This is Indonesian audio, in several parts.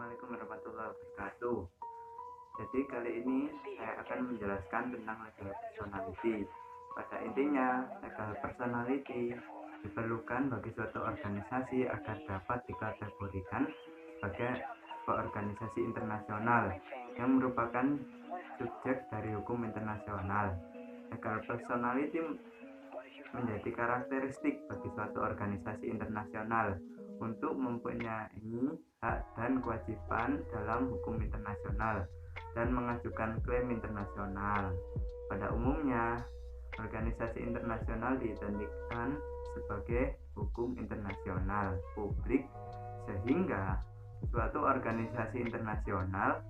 Assalamualaikum warahmatullahi wabarakatuh. Jadi kali ini saya akan menjelaskan tentang legal personality. Pada intinya, legal personality diperlukan bagi suatu organisasi agar dapat dikategorikan sebagai organisasi internasional yang merupakan subjek dari hukum internasional. Legal personality menjadi karakteristik bagi suatu organisasi internasional untuk mempunyai hak dan kewajiban dalam hukum internasional dan mengajukan klaim internasional. Pada umumnya, organisasi internasional diidentikan sebagai hukum internasional publik, sehingga suatu organisasi internasional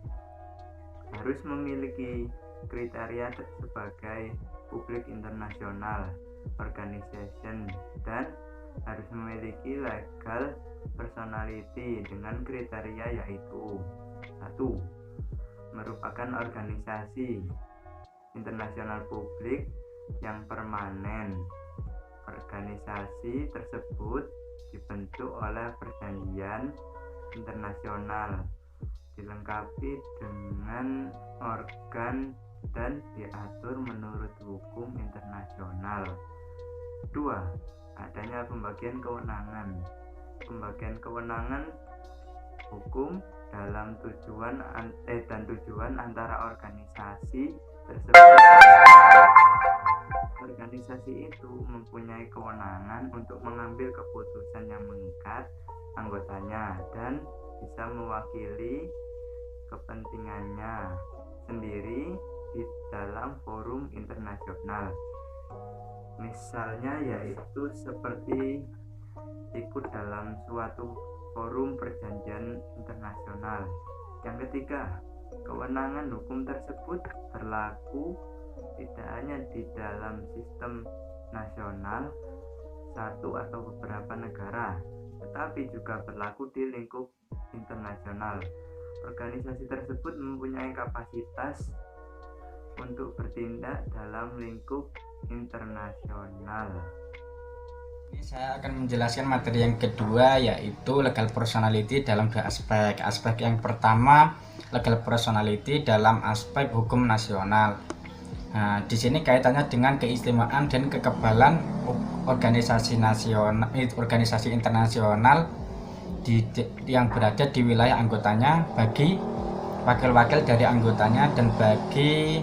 harus memiliki kriteria sebagai public international organization dan harus memiliki legal personality dengan kriteria yaitu: 1. Merupakan organisasi internasional publik yang permanen. Organisasi tersebut dibentuk oleh perjanjian internasional, dilengkapi dengan organ dan diatur menurut hukum internasional. 2. Adanya pembagian kewenangan. Pembagian kewenangan hukum dalam tujuan antara organisasi tersebut. Organisasi itu mempunyai kewenangan untuk mengambil keputusan yang mengikat anggotanya dan bisa mewakili kepentingannya sendiri di dalam forum internasional. Misalnya yaitu seperti ikut dalam suatu forum perjanjian internasional. Yang ketiga, kewenangan hukum tersebut berlaku tidak hanya di dalam sistem nasional satu atau beberapa negara, tetapi juga berlaku di lingkup internasional. Organisasi tersebut mempunyai kapasitas untuk bertindak dalam lingkup internasional. Ini saya akan menjelaskan materi yang kedua, yaitu legal personality dalam dua aspek. Aspek yang pertama, legal personality dalam aspek hukum nasional. Nah, di sini kaitannya dengan keistimewaan dan kekebalan organisasi internasional yang berada di wilayah anggotanya bagi wakil-wakil dari anggotanya dan bagi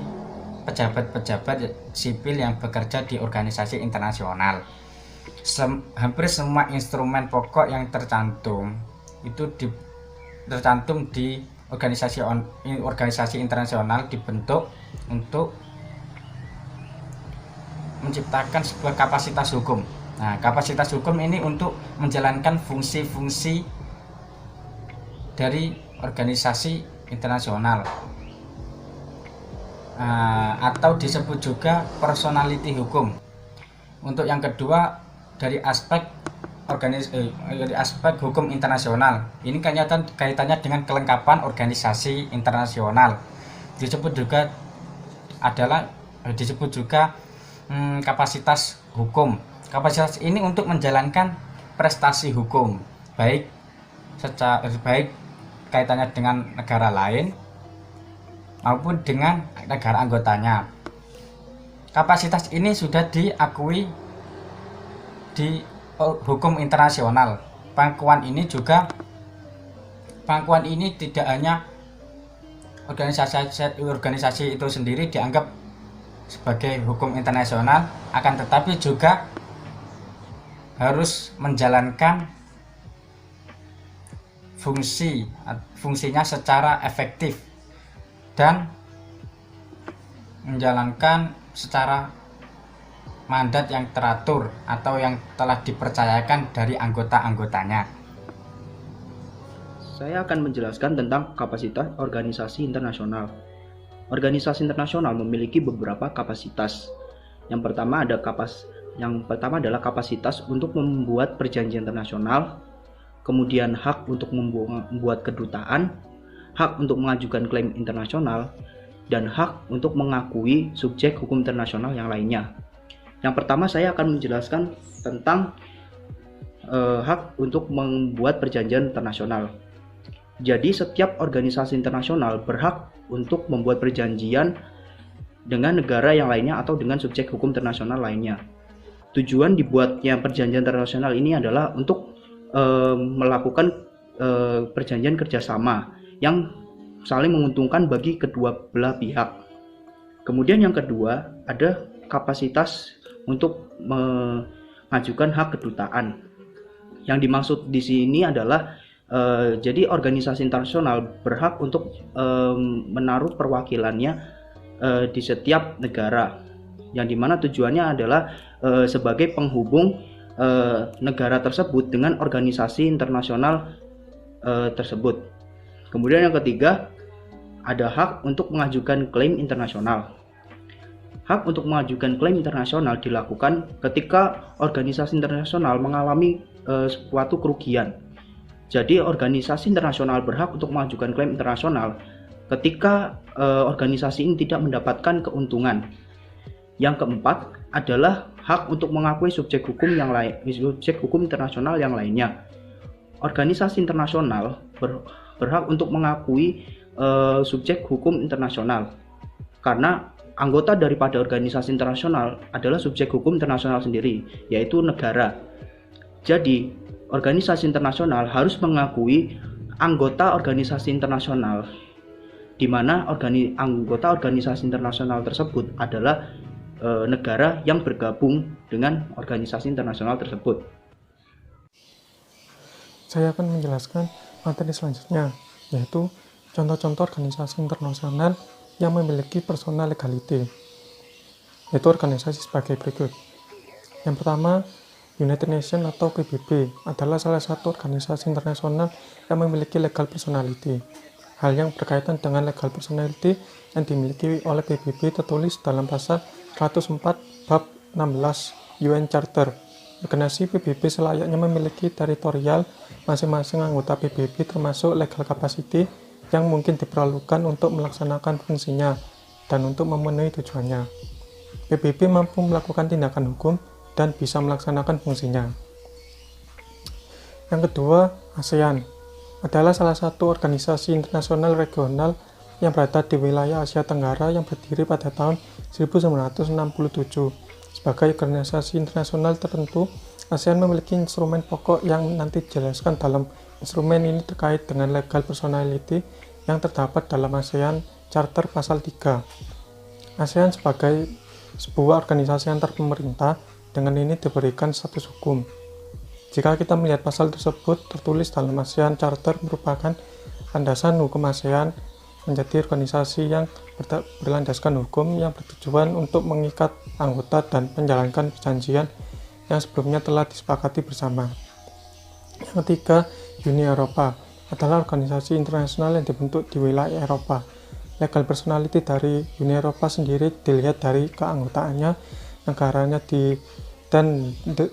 pejabat-pejabat sipil yang bekerja di organisasi internasional. Hampir semua instrumen pokok yang tercantum itu tercantum di organisasi internasional dibentuk untuk menciptakan sebuah kapasitas hukum. Nah, kapasitas hukum ini untuk menjalankan fungsi-fungsi dari organisasi internasional, atau disebut juga personality hukum. Untuk yang kedua, dari aspek hukum internasional, ini kaitannya dengan kelengkapan organisasi internasional. Disebut juga kapasitas hukum. Kapasitas ini untuk menjalankan prestasi hukum, baik kaitannya dengan negara lain maupun dengan negara anggotanya. Kapasitas ini sudah diakui di hukum internasional. Pangkuan ini tidak hanya organisasi itu sendiri dianggap sebagai hukum internasional, akan tetapi juga harus menjalankan fungsinya secara efektif dan menjalankan secara mandat yang teratur atau yang telah dipercayakan dari anggota-anggotanya. Saya akan menjelaskan tentang kapasitas organisasi internasional. Organisasi internasional memiliki beberapa kapasitas. Yang pertama adalah kapasitas untuk membuat perjanjian internasional, kemudian hak untuk membuat kedutaan, hak untuk mengajukan klaim internasional, dan hak untuk mengakui subjek hukum internasional yang lainnya. Yang pertama, saya akan menjelaskan tentang hak untuk membuat perjanjian internasional. Jadi setiap organisasi internasional berhak untuk membuat perjanjian dengan negara yang lainnya atau dengan subjek hukum internasional lainnya. Tujuan dibuatnya perjanjian internasional ini adalah untuk melakukan perjanjian kerjasama yang saling menguntungkan bagi kedua belah pihak. Kemudian yang kedua, ada kapasitas untuk mengajukan hak kedutaan. Yang dimaksud di sini adalah jadi organisasi internasional berhak untuk menaruh perwakilannya di setiap negara, yang dimana tujuannya adalah sebagai penghubung negara tersebut dengan organisasi internasional tersebut. Kemudian yang ketiga, ada hak untuk mengajukan klaim internasional. Hak untuk mengajukan klaim internasional dilakukan ketika organisasi internasional mengalami suatu kerugian. Jadi organisasi internasional berhak untuk mengajukan klaim internasional ketika organisasi ini tidak mendapatkan keuntungan. Yang keempat adalah hak untuk mengakui subjek hukum internasional yang lainnya. Organisasi internasional berhak untuk mengakui subjek hukum internasional karena anggota daripada organisasi internasional adalah subjek hukum internasional sendiri, yaitu negara. Jadi organisasi internasional harus mengakui anggota organisasi internasional, di mana anggota organisasi internasional tersebut adalah negara yang bergabung dengan organisasi internasional tersebut. Saya akan menjelaskan materi selanjutnya, yaitu contoh-contoh organisasi internasional yang memiliki personal legality, yaitu organisasi sebagai berikut. Yang pertama, United Nations atau PBB adalah salah satu organisasi internasional yang memiliki legal personality. Hal yang berkaitan dengan legal personality yang dimiliki oleh PBB tertulis dalam pasal 104 bab 16 UN Charter. Organisasi PBB selayaknya memiliki teritorial masing-masing anggota PBB termasuk legal capacity yang mungkin diperlukan untuk melaksanakan fungsinya dan untuk memenuhi tujuannya. PBB mampu melakukan tindakan hukum dan bisa melaksanakan fungsinya. Yang kedua, ASEAN adalah salah satu organisasi internasional regional yang berada di wilayah Asia Tenggara yang berdiri pada tahun 1967. Sebagai organisasi internasional tertentu, ASEAN memiliki instrumen pokok yang nanti dijelaskan dalam instrumen ini terkait dengan legal personality yang terdapat dalam ASEAN Charter Pasal 3. ASEAN sebagai sebuah organisasi antar pemerintah dengan ini diberikan status hukum. Jika kita melihat pasal tersebut tertulis dalam ASEAN Charter merupakan landasan hukum ASEAN menjadi organisasi yang berlandaskan hukum yang bertujuan untuk mengikat anggota dan menjalankan perjanjian yang sebelumnya telah disepakati bersama. Yang ketiga, Uni Eropa adalah organisasi internasional yang dibentuk di wilayah Eropa. Legal personality dari Uni Eropa sendiri dilihat dari keanggotaannya, negaranya dan the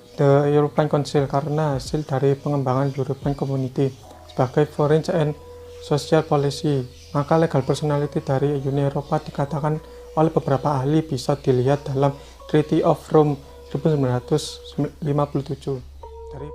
European Council karena hasil dari pengembangan European Community sebagai foreign and social policy. Maka legal personality dari Uni Eropa dikatakan oleh beberapa ahli bisa dilihat dalam Treaty of Rome 1957 dari